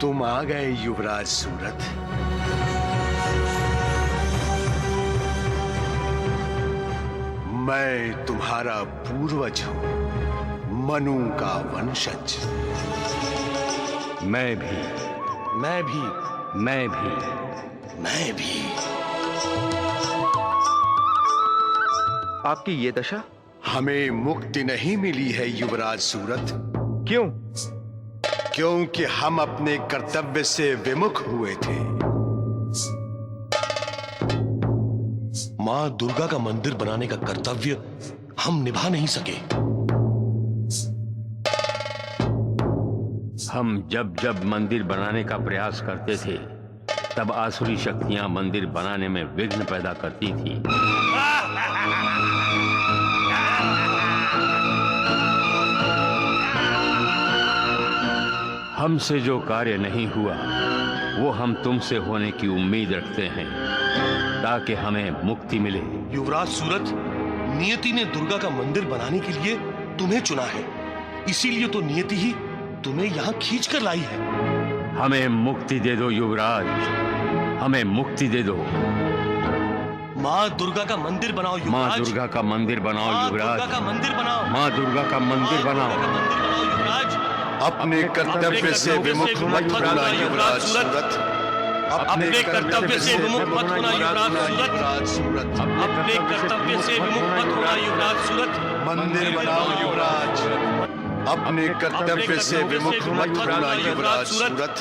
तुम आ गए युवराज सूरत। मैं तुम्हारा पूर्वज हूं, मनु का वंशज। मैं भी। आपकी ये दशा? हमें मुक्ति नहीं मिली है युवराज सूरत। क्यों? क्योंकि हम अपने कर्तव्य से विमुख हुए थे। मां दुर्गा का मंदिर बनाने का कर्तव्य हम निभा नहीं सके। हम जब जब मंदिर बनाने का प्रयास करते थे तब आसुरी शक्तियां मंदिर बनाने में विघ्न पैदा करती थी। हमसे जो कार्य नहीं हुआ वो हम तुमसे होने की उम्मीद रखते हैं ताकि हमें मुक्ति मिले। युवराज सूरत, नियति ने दुर्गा का मंदिर बनाने के लिए तुम्हें चुना है, इसीलिए तो नियति ही तुम्हें यहाँ खींच कर लाई है। हमें मुक्ति दे दो युवराज, हमें मुक्ति दे दो। माँ दुर्गा का मंदिर बनाओ युवराज। माँ दुर्गा का मंदिर बनाओ युवराज। दुर्गा का मंदिर बनाओ। माँ दुर्गा का मंदिर बनाओ। युवराज, अपने कर्तव्य से विमुख मत होना युवराज सूरत। अपने कर्तव्य से विमुख मत होना युवराज सूरत। अपने कर्तव्य से विमुख मत होना युवराज सूरत। मंदिर बनाओ युवराज। अपने कर्तव्य से विमुख मत होना युवराज सूरत।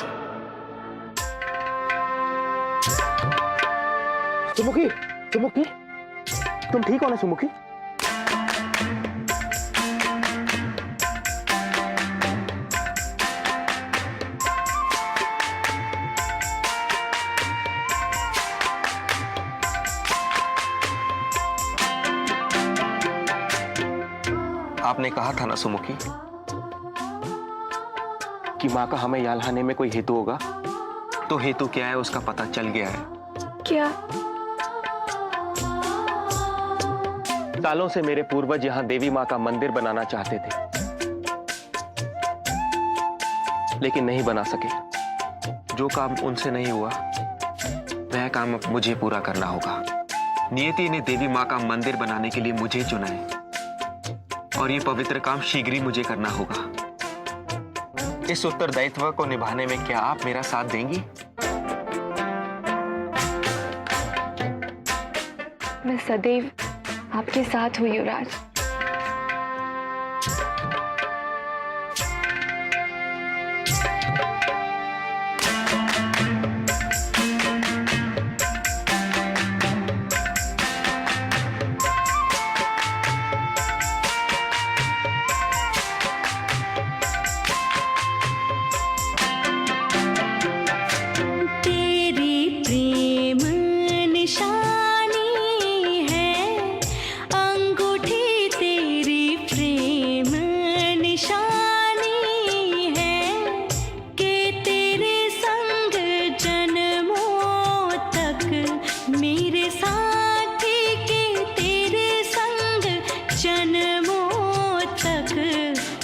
सुमुखी, सुमुखी, तुम ठीक हो ना सुमुखी? आपने कहा था ना सुमुखी कि माँ का हमें यहाँ लाने में कोई हेतु होगा। तो हेतु क्या है उसका पता चल गया है। क्या? सालों से मेरे पूर्वज यहाँ देवी माँ का मंदिर बनाना चाहते थे, लेकिन नहीं बना सके। जो काम उनसे नहीं हुआ वह काम अब मुझे पूरा करना होगा। नियति ने देवी माँ का मंदिर बनाने के लिए मुझे चुना है और ये पवित्र काम शीघ्र ही मुझे करना होगा। इस उत्तरदायित्व को निभाने में क्या आप मेरा साथ देंगी? मैं सदैव आपके साथ हूँ युवराज।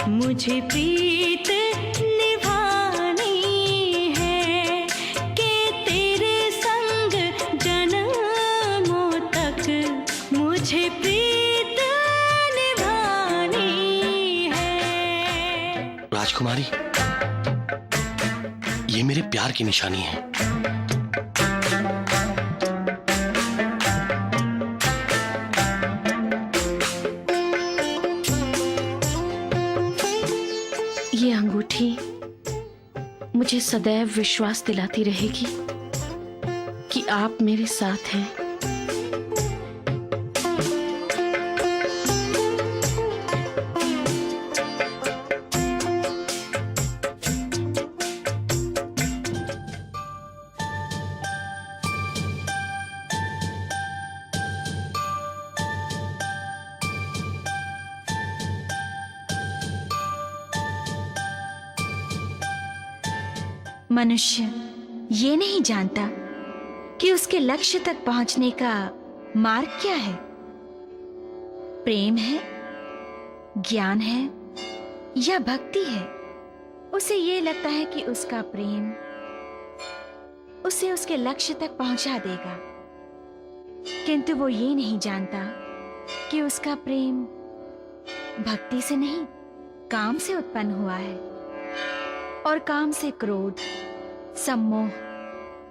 मुझे प्रीत निभानी है कि तेरे संग जन्मों तक मुझे प्रीत निभानी है। राजकुमारी, ये मेरे प्यार की निशानी है। ये अंगूठी मुझे सदैव विश्वास दिलाती रहेगी कि आप मेरे साथ हैं। मनुष्य ये नहीं जानता कि उसके लक्ष्य तक पहुंचने का मार्ग क्या है। प्रेम है, ज्ञान है या भक्ति है। उसे ये लगता है कि उसका प्रेम उसे उसके लक्ष्य तक पहुंचा देगा, किंतु वो ये नहीं जानता कि उसका प्रेम भक्ति से नहीं, काम से उत्पन्न हुआ है। और काम से क्रोध, सम्मोह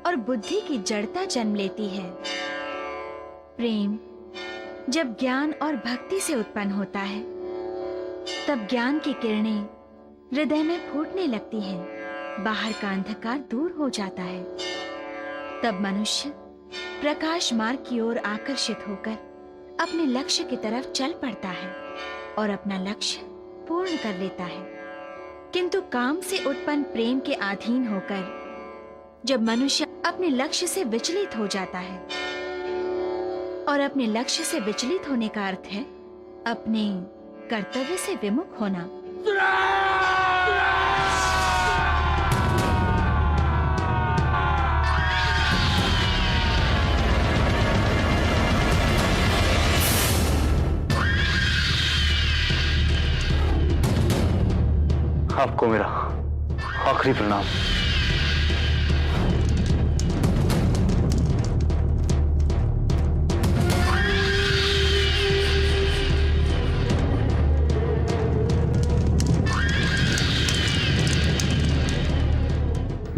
और बुद्धि की जड़ता जन्म लेती है। प्रेम जब ज्ञान और भक्ति से उत्पन्न होता है, तब ज्ञान की किरणें हृदय में फूटने लगती हैं, बाहर का अंधकार दूर हो जाता है। तब मनुष्य प्रकाश मार्ग की ओर आकर्षित होकर अपने लक्ष्य की तरफ चल पड़ता है और अपना लक्ष्य पूर्ण कर लेता है। किंतु काम से उत्पन्न प्रेम के अधीन होकर जब मनुष्य अपने लक्ष्य से विचलित हो जाता है, और अपने लक्ष्य से विचलित होने का अर्थ है अपने कर्तव्य से विमुख होना। आपको मेरा आखिरी प्रणाम।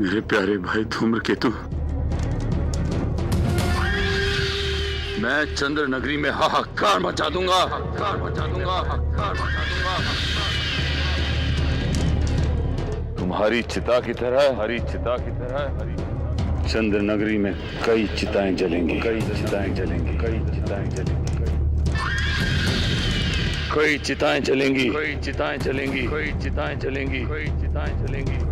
मेरे प्यारे भाई धूम्रकेतु, मैं चंद्र नगरी में हाहाकार मचा दूंगा, हाहाकार मचा दूंगा, हाहाकार मचा दूंगा। तुम्हारी चिता की तरह, हरी चिता की तरह चंद्र नगरी में कई चिताएं जलेंगी, कई चिताएं जलेंगी, कई चिताएं जलेंगी, कई चिताएं जलेंगी, कई चिताएं जलेंगी, कई चिताएं जलेंगी, कई चिताएं जलेंगी।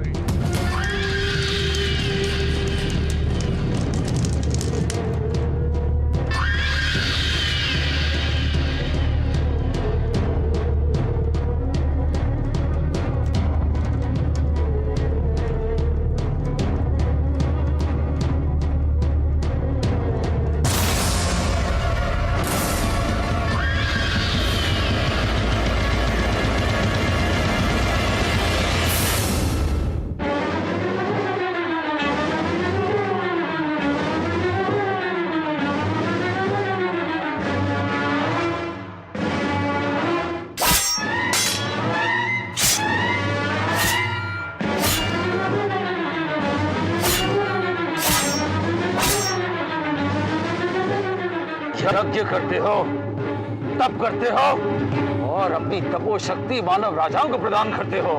यज्ञ करते हो, तप करते हो और अपनी तपो शक्ति मानव राजाओं को प्रदान करते हो।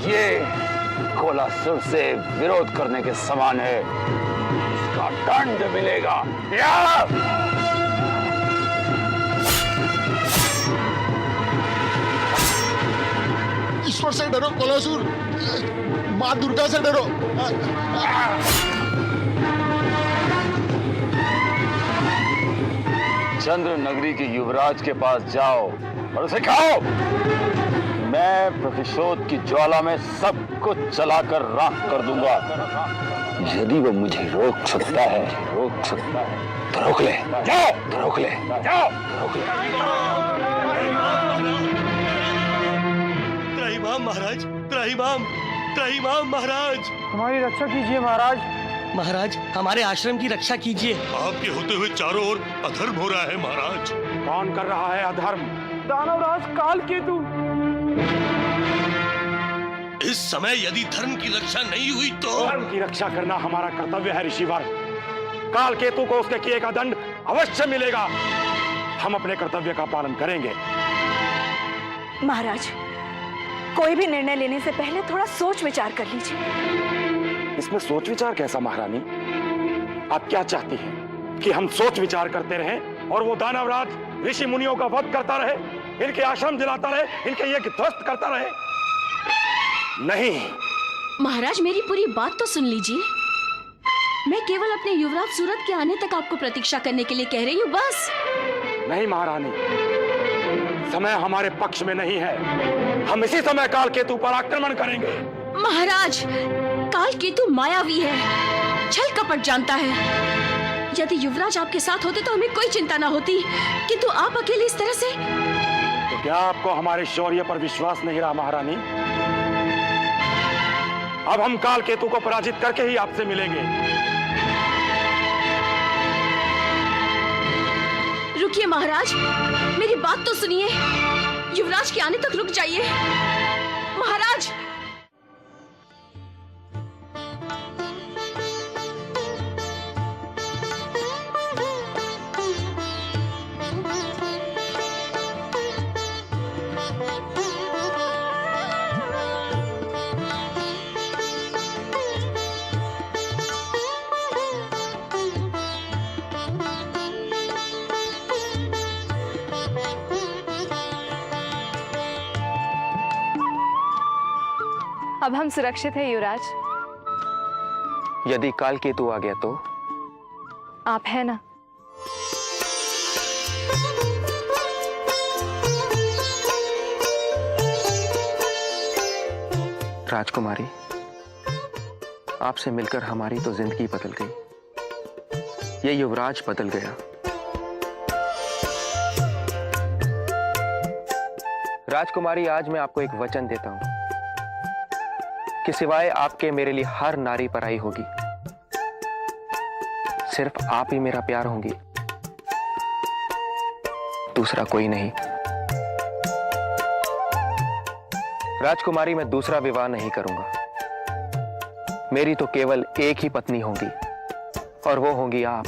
ये कोलासुर से विरोध करने के समान है, इसका दंड मिलेगा। ईश्वर से डरो कोलासुर, माँ दुर्गा से डरो। चंद्र नगरी के युवराज के पास जाओ और उसे कहो, मैं प्रतिशोध की ज्वाला में सब कुछ जलाकर राख कर दूंगा। यदि वो मुझे रोक सकता है, रोक सकता है तो रोक ले, जाओ, तो रोक ले, जाओ, रोक ले। त्राहिमाम महाराज, त्राहिमाम, त्राहिमाम महाराज। हमारी रक्षा कीजिए महाराज। महाराज, हमारे आश्रम की रक्षा कीजिए। आपके होते हुए चारों ओर अधर्म हो रहा है महाराज। कौन कर रहा है अधर्म? दानवराज कालकेतु। इस समय यदि धर्म की रक्षा नहीं हुई तो धर्म की रक्षा करना हमारा कर्तव्य है ऋषिवर। कालकेतु को उसके किए का दंड अवश्य मिलेगा। हम अपने कर्तव्य का पालन करेंगे। महाराज, कोई भी निर्णय लेने से पहले थोड़ा सोच विचार कर लीजिए। इसमें सोच विचार कैसा महारानी? आप क्या चाहती हैं कि हम सोच विचार करते रहें और वो दानवराज ऋषि मुनियों का वध करता रहे, इनके आश्रम जलाता रहे, इनके यज्ञ ध्वस्त करता रहे? नहीं महाराज, मेरी पूरी बात तो सुन लीजिए। मैं केवल अपने युवराज सूरत के आने तक आपको प्रतीक्षा करने के लिए कह रही हूँ, बस। नहीं महारानी, समय हमारे पक्ष में नहीं है। हम इसी समय कालकेतु पर आक्रमण करेंगे। महाराज, कालकेतु मायावी है, छल कपट जानता है। यदि युवराज आपके साथ होते तो हमें कोई चिंता ना होती, किंतु आप अकेले इस तरह से। तो क्या आपको हमारे शौर्य पर विश्वास नहीं रहा महारानी? अब हम काल केतु को पराजित करके ही आपसे मिलेंगे। रुकिए महाराज, मेरी बात तो सुनिए। युवराज के आने तक रुक जाइए महाराज। अब हम सुरक्षित हैं युवराज। यदि काल केतु आ गया तो? आप है ना। राजकुमारी, आपसे मिलकर हमारी तो जिंदगी बदल गई। ये युवराज बदल गया। राजकुमारी, आज मैं आपको एक वचन देता हूं कि सिवाय आपके मेरे लिए हर नारी पराई होगी। सिर्फ आप ही मेरा प्यार होंगी, दूसरा कोई नहीं। राजकुमारी, मैं दूसरा विवाह नहीं करूंगा। मेरी तो केवल एक ही पत्नी होगी और वो होंगी आप।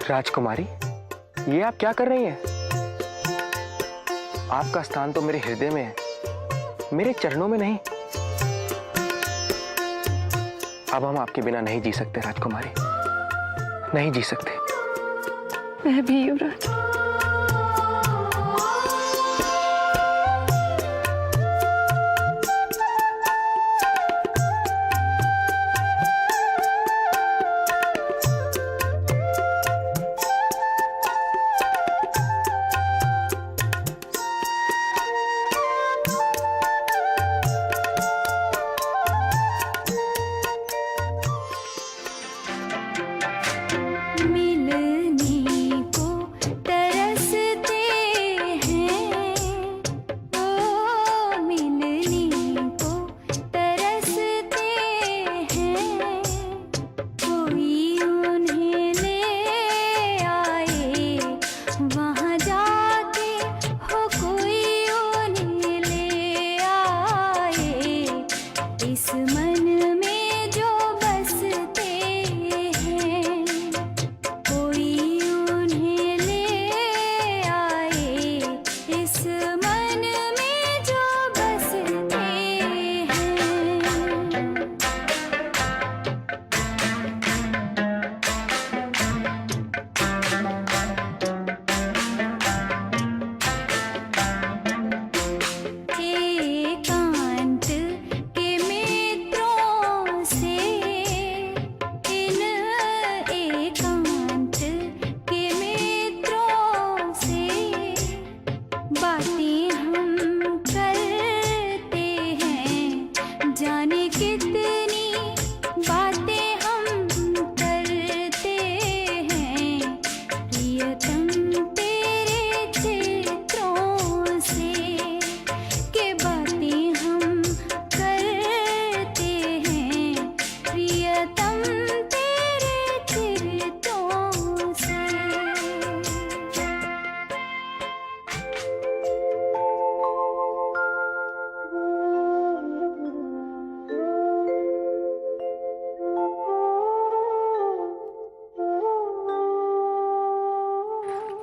राजकुमारी, ये आप क्या कर रही हैं? आपका स्थान तो मेरे हृदय में है, मेरे चरणों में नहीं। अब हम आपके बिना नहीं जी सकते राजकुमारी, नहीं जी सकते। मैं भी युवराज।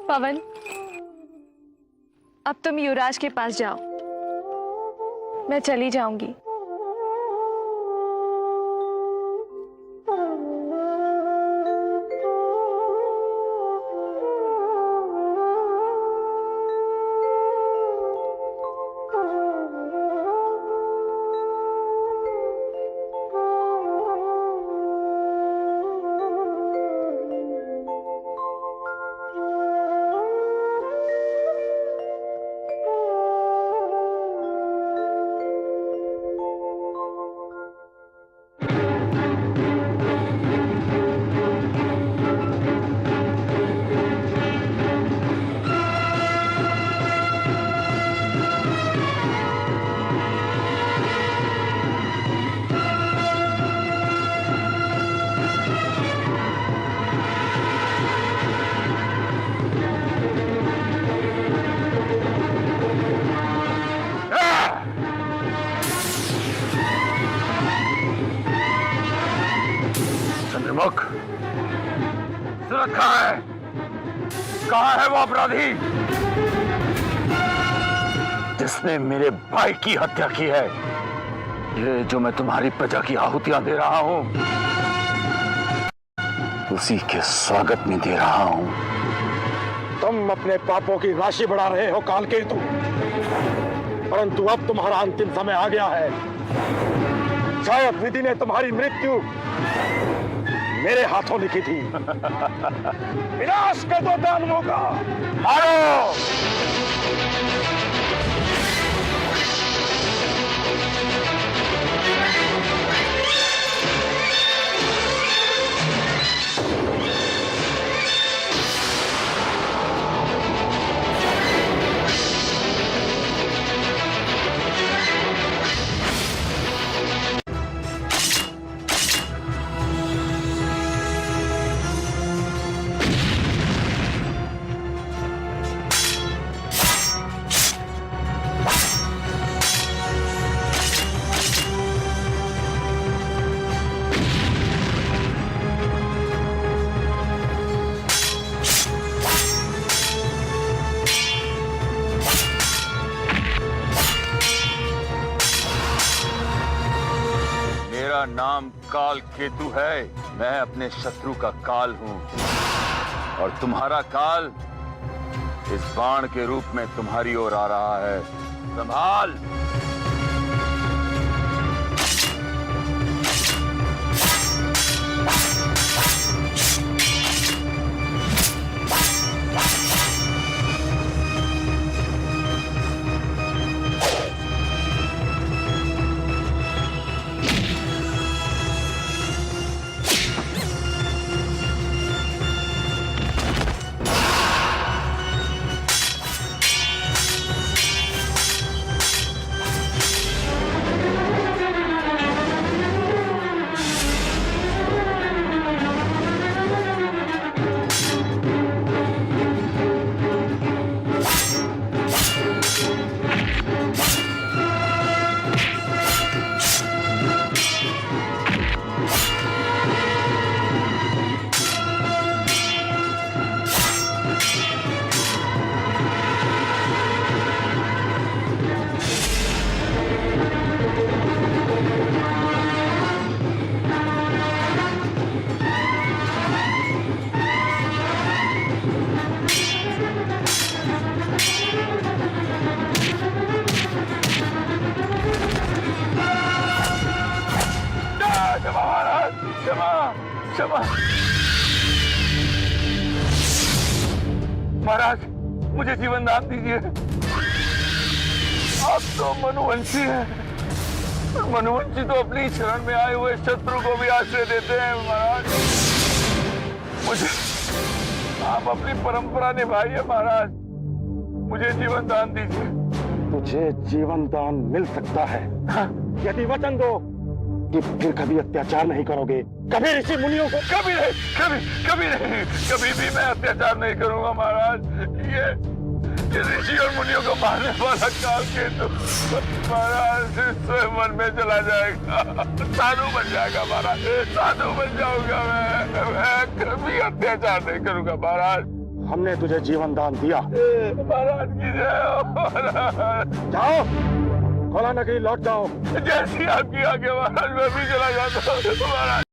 पवन, अब तुम युवराज के पास जाओ, मैं चली जाऊंगी। हसमुख, सूरत कहाँ है? कहाँ है वो अपराधी जिसने मेरे भाई की हत्या की है? ये जो मैं तुम्हारी प्रजा की आहुतियां दे रहा हूं, उसी के स्वागत में दे रहा हूं। तुम अपने पापों की राशि बढ़ा रहे हो कालकेतु, परंतु अब तुम्हारा अंतिम समय आ गया है। शायद विधि ने तुम्हारी मृत्यु मेरे हाथों लिखी थी। विनाश कर दो दानवों का, मारो! मेरा नाम काल केतु है। मैं अपने शत्रु का काल हूं और तुम्हारा काल इस बाण के रूप में तुम्हारी ओर आ रहा है। संभाल! क्षमा! महाराज, मुझे जीवन दान दीजिए। आप तो मनुवंशी हैं। मनुवंशी तो अपनी शरण में आए हुए शत्रु को भी आश्रय देते हैं। महाराज, मुझे आप अपनी परंपरा निभाइए। महाराज, मुझे जीवन दान दीजिए। तुझे जीवन दान मिल सकता है यदि वचन दो कि फिर कभी अत्याचार नहीं करोगे, कभी ऋषि मुनियों को कभी नहीं, कभी नहीं, कभी भी मैं अत्याचार नहीं करूंगा। महाराज, ये ऋषि और मुनियों को मारने वाला काल केतु महाराज स्वयं वन में चला जाएगा, साधु बन जाएगा। महाराज, साधु बन जाऊंगा मैं कभी अत्याचार नहीं करूंगा। महाराज, हमने तुझे जीवन दान दिया। महाराज की जय हो। महाराज, जाओ, खोला नगरी लौट जाओ। जैसी आपकी आगे महाराज, मैं भी चला जाता हूँ। महाराज।